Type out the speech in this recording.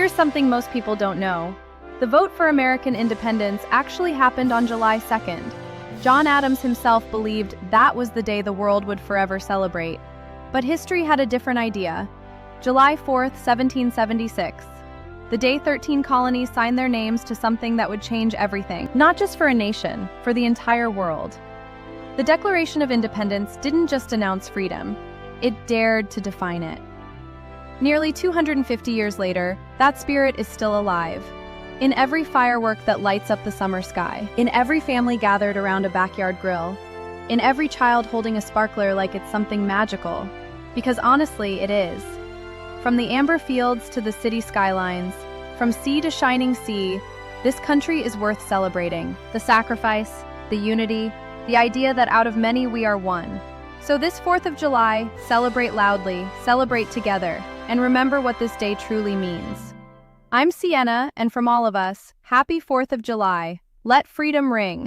Here's something most people don't know. The vote for American independence actually happened on July 2nd. John Adams himself believed that was the day the world would forever celebrate. But history had a different idea. July 4th, 1776. The day 13 colonies signed their names to something that would change everything, not just for a nation, for the entire world. The Declaration of Independence didn't just announce freedom, it dared to define it. Nearly 250 years later, that spirit is still alive. In every firework that lights up the summer sky, in every family gathered around a backyard grill, in every child holding a sparkler like it's something magical. Because honestly, it is. From the amber fields to the city skylines, from sea to shining sea, this country is worth celebrating. The sacrifice, the unity, the idea that out of many we are one. So this 4th of July, celebrate loudly, celebrate together, and remember what this day truly means. I'm Siena, and from all of us, happy 4th of July. Let freedom ring.